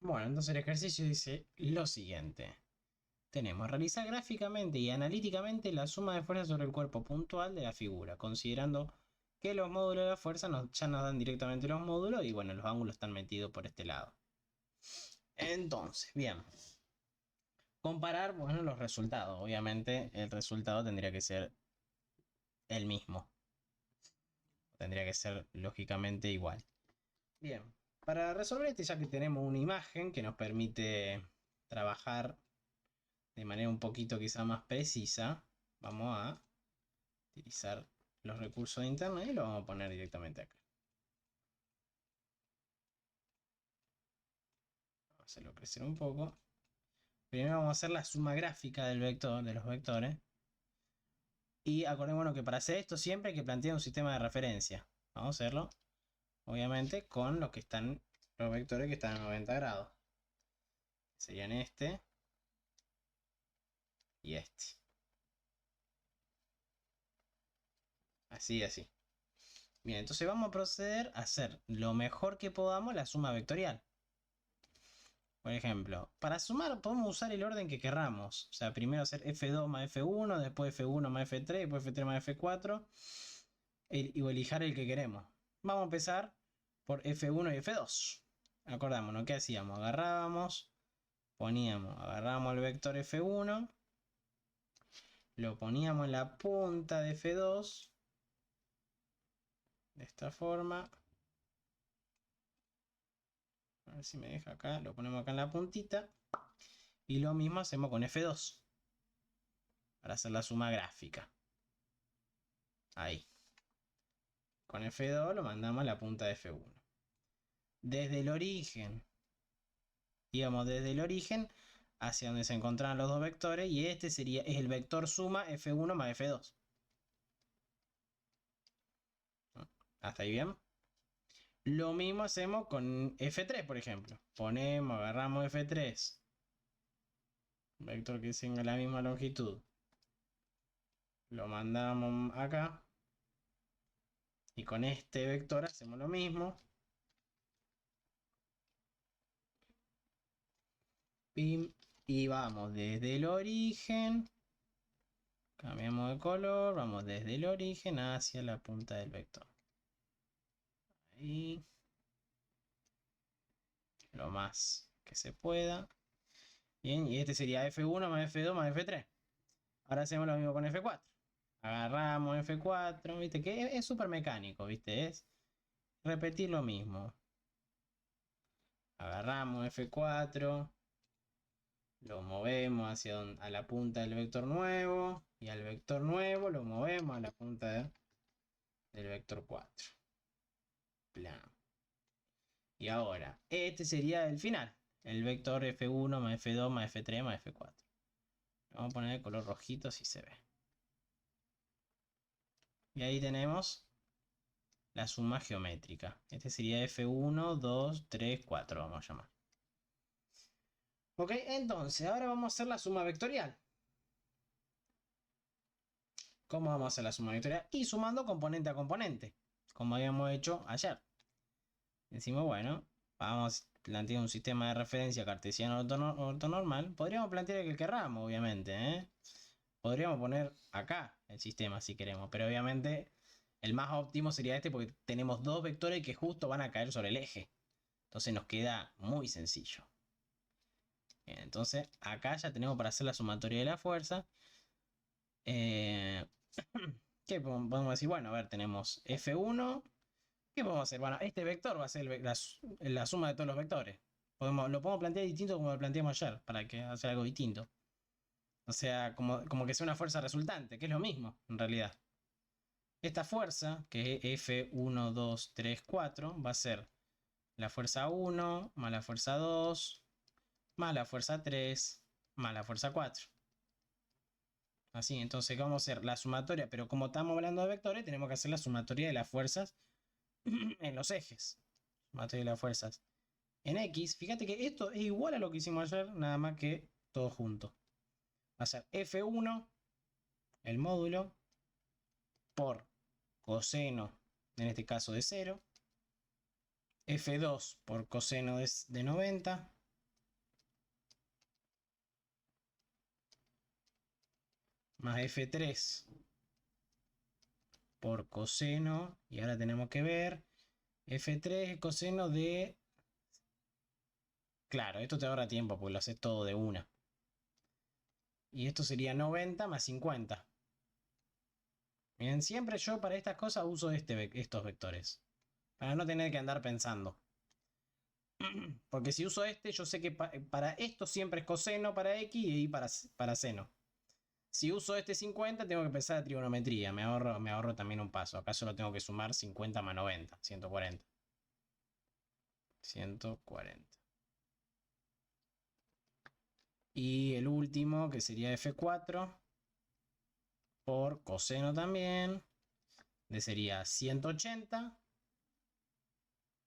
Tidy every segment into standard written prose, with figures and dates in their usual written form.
Bueno, entonces el ejercicio dice lo siguiente. Tenemos realizar gráficamente y analíticamente la suma de fuerzas sobre el cuerpo puntual de la figura, considerando que los módulos de la fuerza ya nos dan directamente los módulos y bueno, los ángulos están metidos por este lado. Entonces, bien. Comparar, bueno, los resultados. Obviamente el resultado tendría que ser el mismo. Tendría que ser lógicamente igual. Bien, para resolver esto, ya que tenemos una imagen que nos permite trabajar de manera un poquito quizá más precisa, vamos a utilizar los recursos de internet y lo vamos a poner directamente acá. Vamos a hacerlo crecer un poco. Primero vamos a hacer la suma gráfica del vector, de los vectores. Y acordémonos que para hacer esto siempre hay que plantear un sistema de referencia. Vamos a hacerlo, obviamente, con los vectores que están a 90 grados. Serían este y este. Así, así. Bien, entonces vamos a proceder a hacer lo mejor que podamos la suma vectorial. Por ejemplo, para sumar podemos usar el orden que querramos. O sea, primero hacer F2 más F1, después F1 más F3, después F3 más F4. Y elijar el que queremos. Vamos a empezar por F1 y F2. Acordámonos, ¿qué hacíamos? Agarrábamos el vector F1, lo poníamos en la punta de F2, de esta forma. A ver si me deja acá, lo ponemos acá en la puntita. Y lo mismo hacemos con F2, para hacer la suma gráfica. Ahí. Con F2 lo mandamos a la punta de F1. Desde el origen, íbamos desde el origen hacia donde se encontraban los dos vectores y este es el vector suma F1 más F2. ¿Hasta ahí bien? Lo mismo hacemos con F3, por ejemplo. Agarramos F3, vector que tenga la misma longitud. Lo mandamos acá. Y con este vector hacemos lo mismo. Pim, y vamos desde el origen. Cambiamos de color. Vamos desde el origen hacia la punta del vector. Ahí. Lo más que se pueda. Bien, y este sería F1 más F2 más F3. Ahora hacemos lo mismo con F4. Agarramos F4, viste que es súper mecánico, viste, es repetir lo mismo. Agarramos F4, lo movemos hacia a la punta del vector nuevo y al vector nuevo lo movemos a la punta del vector 4. Plan. Y ahora, este sería el final, el vector F1 más F2 más F3 más F4. Vamos a poner el color rojito si se ve. Y ahí tenemos la suma geométrica. Este sería F1, 2, 3, 4, vamos a llamar. Ok, entonces ahora vamos a hacer la suma vectorial. ¿Cómo vamos a hacer la suma vectorial? Y sumando componente a componente, como habíamos hecho ayer. Decimos, bueno, vamos a plantear un sistema de referencia cartesiano ortonormal. Podríamos plantear el que querramos, obviamente, ¿eh? Podríamos poner acá el sistema si queremos, pero obviamente el más óptimo sería este porque tenemos dos vectores que justo van a caer sobre el eje. Entonces nos queda muy sencillo. Bien, entonces acá ya tenemos para hacer la sumatoria de la fuerza. ¿Qué podemos decir? Bueno, a ver, tenemos F1. ¿Qué podemos hacer? Bueno, este vector va a ser la suma de todos los vectores. Lo podemos plantear distinto como lo planteamos ayer, para que hacer algo distinto. O sea, como que sea una fuerza resultante, que es lo mismo, en realidad. Esta fuerza, que es F1, 2, 3, 4, va a ser la fuerza 1 más la fuerza 2 más la fuerza 3 más la fuerza 4. Así, entonces vamos a hacer la sumatoria, pero como estamos hablando de vectores, tenemos que hacer la sumatoria de las fuerzas en los ejes. Sumatoria de las fuerzas en X. Fíjate que esto es igual a lo que hicimos ayer, nada más que todo junto. Va a ser F1, el módulo, por coseno, en este caso de 0. F2 por coseno de 90. más F3 por coseno. Y ahora tenemos que ver F3 es coseno de... Claro, esto te ahorra tiempo porque lo haces todo de una. Y esto sería 90 más 50. Bien, siempre yo para estas cosas uso estos vectores. Para no tener que andar pensando. Porque si uso este, yo sé que para esto siempre es coseno para X y para seno. Si uso este 50, tengo que pensar de trigonometría. Me ahorro también un paso. Acá solo tengo que sumar 50 más 90. 140. 140. Y el último, que sería F4, por coseno también, que sería 180.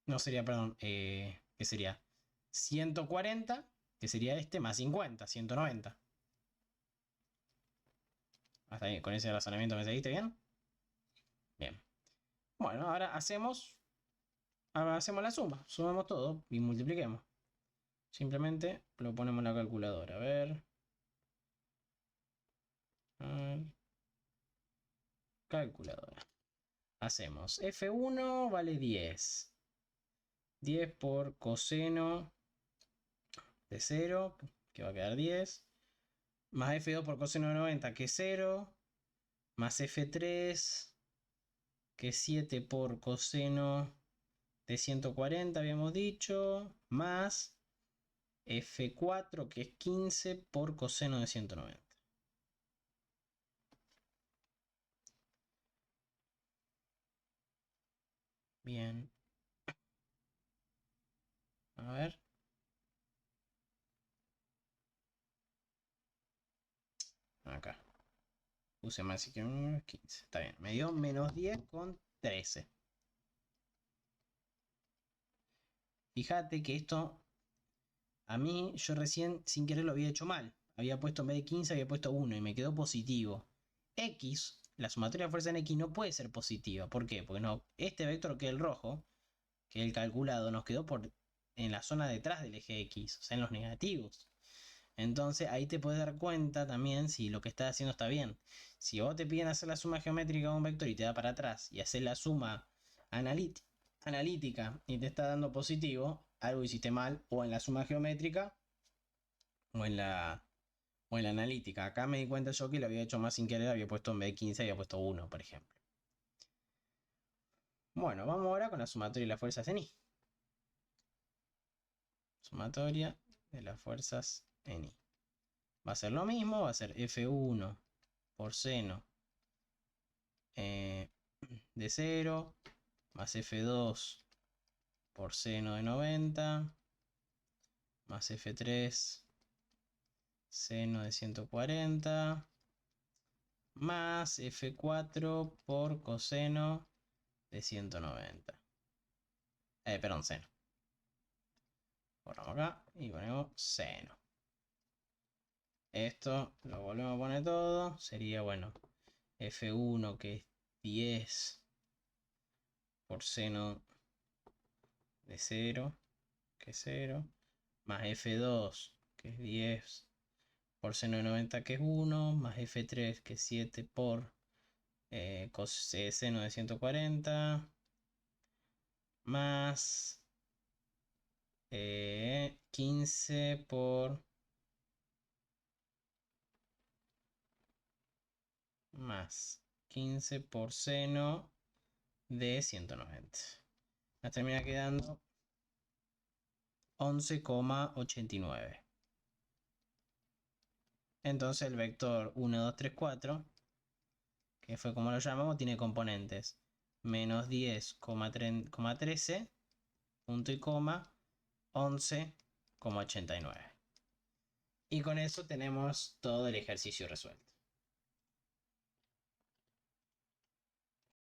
No sería, perdón, que sería 140, que sería este, más 50, 190. Hasta ahí, con ese razonamiento me seguiste bien. Bien. Bueno, ahora hacemos la suma. Sumamos todo y multipliquemos. Simplemente lo ponemos en la calculadora. A ver. Calculadora. Hacemos F1 vale 10. 10 por coseno de 0, que va a quedar 10. Más F2 por coseno de 90, que es 0. Más F3, que es 7 por coseno de 140, habíamos dicho. Más F4, que es 15 por coseno de 190. Bien. A ver. Acá. Puse más que 15. Está bien. Me dio menos 10 con 13. Fíjate que esto, a mí, yo recién sin querer lo había hecho mal. Había puesto en vez de 15, había puesto 1 y me quedó positivo. X, la sumatoria de fuerza en X no puede ser positiva. ¿Por qué? Porque no, este vector que es el rojo, que es el calculado, nos quedó en la zona detrás del eje X, o sea, en los negativos. Entonces ahí te puedes dar cuenta también si lo que estás haciendo está bien. Si vos te piden hacer la suma geométrica de un vector y te da para atrás y hacer la suma analítica y te está dando positivo, algo hiciste mal o en la suma geométrica o en la analítica. Acá me di cuenta yo que lo había hecho más sin querer, había puesto en vez de 15, había puesto 1, por ejemplo. Bueno, vamos ahora con la sumatoria de las fuerzas en I. Sumatoria de las fuerzas en I. Va a ser lo mismo, va a ser F1 por seno de 0 más F2 por seno de 90 más F3 seno de 140 más F4 por coseno de 190. Perdón, seno. Borramos acá y ponemos seno. Esto lo volvemos a poner todo. Sería, bueno, F1 que es 10 por seno de 0, que es 0. Más F2 que es 10 por seno de 90, que es 1. Más F3 que es 7 por seno de 140. Más 15 por... Más 15 por seno de 190. Nos termina quedando 11,89. Entonces el vector 1, 2, 3, 4, que fue como lo llamamos, tiene componentes menos 10,13, punto y coma, 11,89. Y con eso tenemos todo el ejercicio resuelto.